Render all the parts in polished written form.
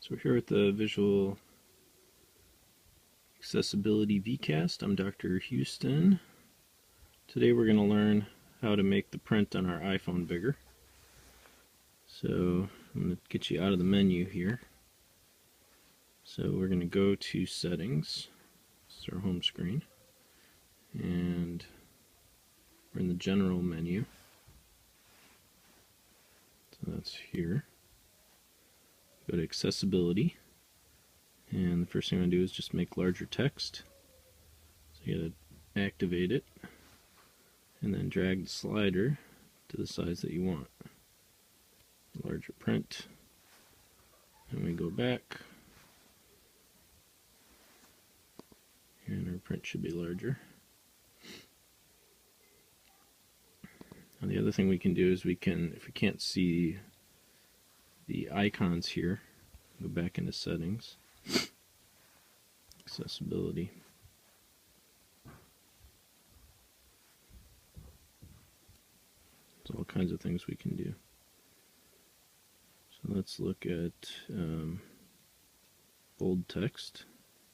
So we're here with the Visual Accessibility VCast. I'm Dr. Houston. Today we're going to learn how to make the print on our iPhone bigger. So I'm going to get you out of the menu here. So we're going to go to Settings. This is our home screen. And we're in the General menu. So that's here. Go to Accessibility. And the first thing I'm going to do is just make larger text. So you got to activate it and then drag the slider to the size that you want. Larger print. And we go back. And our print should be larger. Now the other thing we can do is we can, if we can't see the icons here, go back into Settings. Accessibility. There's all kinds of things we can do. So let's look at bold text.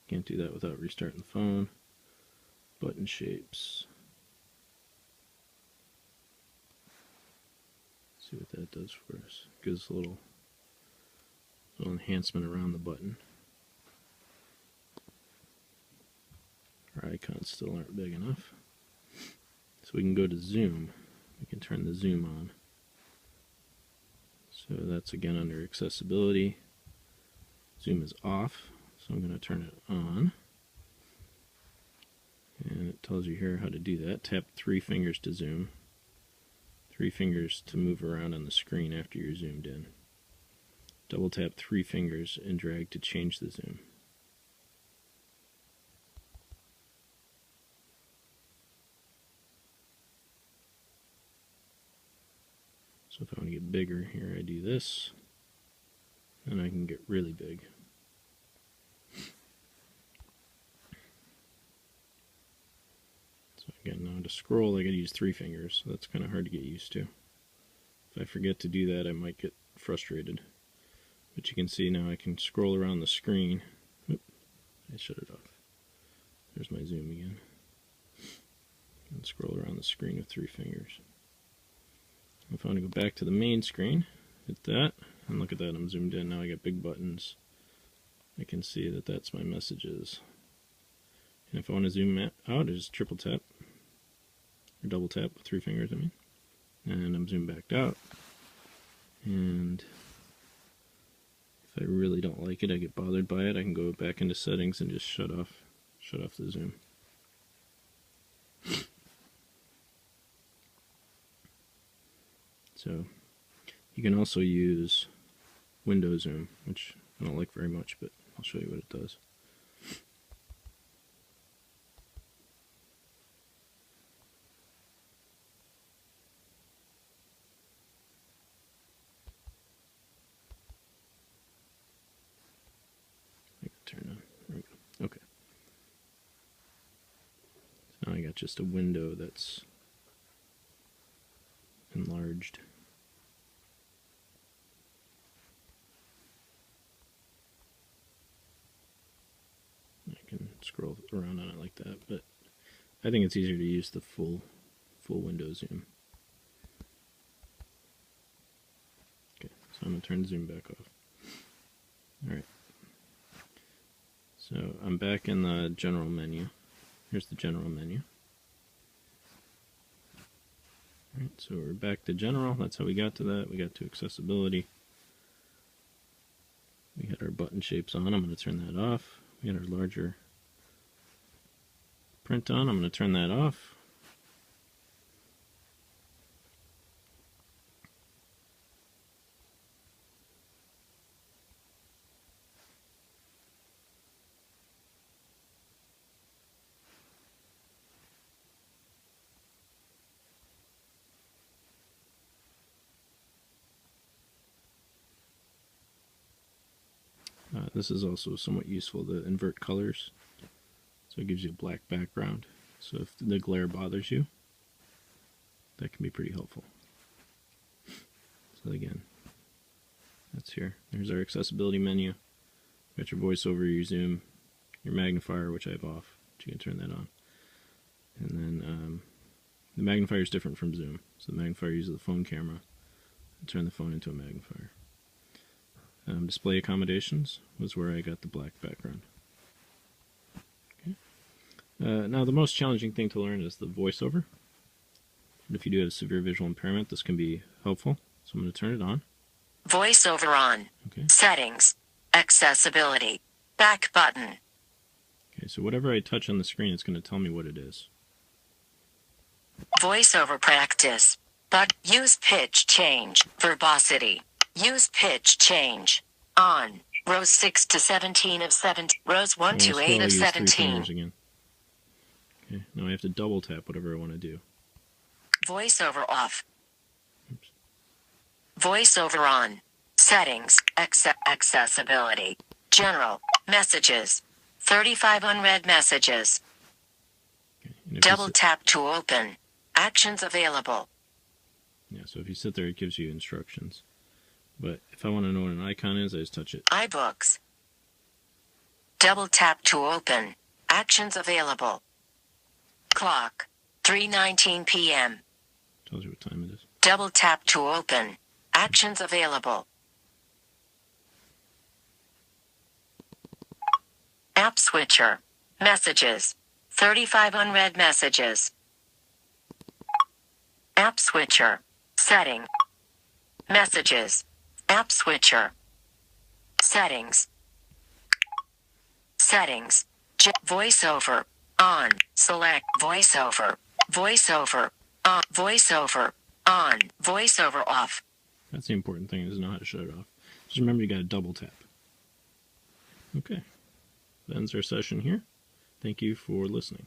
Can't do that without restarting the phone. Button shapes. See what that does for us. Gives a little enhancement around the button. Our icons still aren't big enough. So we can go to zoom. We can turn the zoom on. So that's again under accessibility. Zoom is off, so I'm going to turn it on. And it tells you here how to do that. Tap 3 fingers to zoom. 3 fingers to move around on the screen after you're zoomed in. Double tap 3 fingers and drag to change the zoom. So if I want to get bigger here, I do this, and I can get really big. So again, now to scroll, I got to use 3 fingers. So that's kind of hard to get used to. If I forget to do that, I might get frustrated. But you can see now I can scroll around the screen. Oop, I shut it off. There's my zoom again. And scroll around the screen with 3 fingers. If I want to go back to the main screen, hit that, and look at that, I'm zoomed in. Now I got big buttons. I can see that that's my messages. And if I want to zoom out, I just triple tap, or double tap with 3 fingers, I mean. And I'm zoomed back out. And if I really don't like it, I get bothered by it, I can go back into settings and just shut off the zoom. So you can also use window zoom, which I don't like very much, but I'll show you what it does. I can turn on. There we go. Okay. So now I got just a window that's enlarged. I can scroll around on it like that, but I think it's easier to use the full window zoom. Okay, so I'm going to turn the zoom back off. Alright. So I'm back in the general menu. Here's the general menu. Alright, so we're back to general. That's how we got to that. We got to accessibility. We had our button shapes on. I'm going to turn that off. We got our larger print on. I'm going to turn that off. This is also somewhat useful to invert colors. So it gives you a black background. So if the glare bothers you, that can be pretty helpful. So again, that's here. There's our accessibility menu. Got your voiceover, your zoom, your magnifier, which I have off, but you can turn that on. And then the magnifier is different from zoom. So the magnifier uses the phone camera to turn the phone into a magnifier. Display accommodations was where I got the black background. Okay. Now the most challenging thing to learn is the voiceover. But if you do have severe visual impairment, this can be helpful. So I'm going to turn it on. Voiceover on. Okay. Settings. Accessibility. Back button. Okay, so whatever I touch on the screen, it's going to tell me what it is. Voiceover practice. But use pitch change. Verbosity. Use pitch change. On. Rows 6 to 17 of 17. Rows 1 to 8 of 17. Again. Okay, now I have to double tap whatever I want to do. Voiceover off. Oops. Voiceover on. Settings. Accessibility. General. Messages. 35 unread messages. Okay, Double tap to open. Actions available. Yeah, so if you sit there, it gives you instructions. But if I want to know what an icon is, I just touch it. iBooks. Double tap to open. Actions available. Clock. 3:19 p.m. Tells you what time it is. Double tap to open. Actions available. App switcher. Messages. 35 unread messages. App switcher. Setting. Messages. App switcher. Settings. Settings. Voiceover. On. Select voiceover. Voiceover. On. Voiceover. On. Voiceover off. That's the important thing, is know how to shut it off. Just remember you got to double tap. Okay. That ends our session here. Thank you for listening.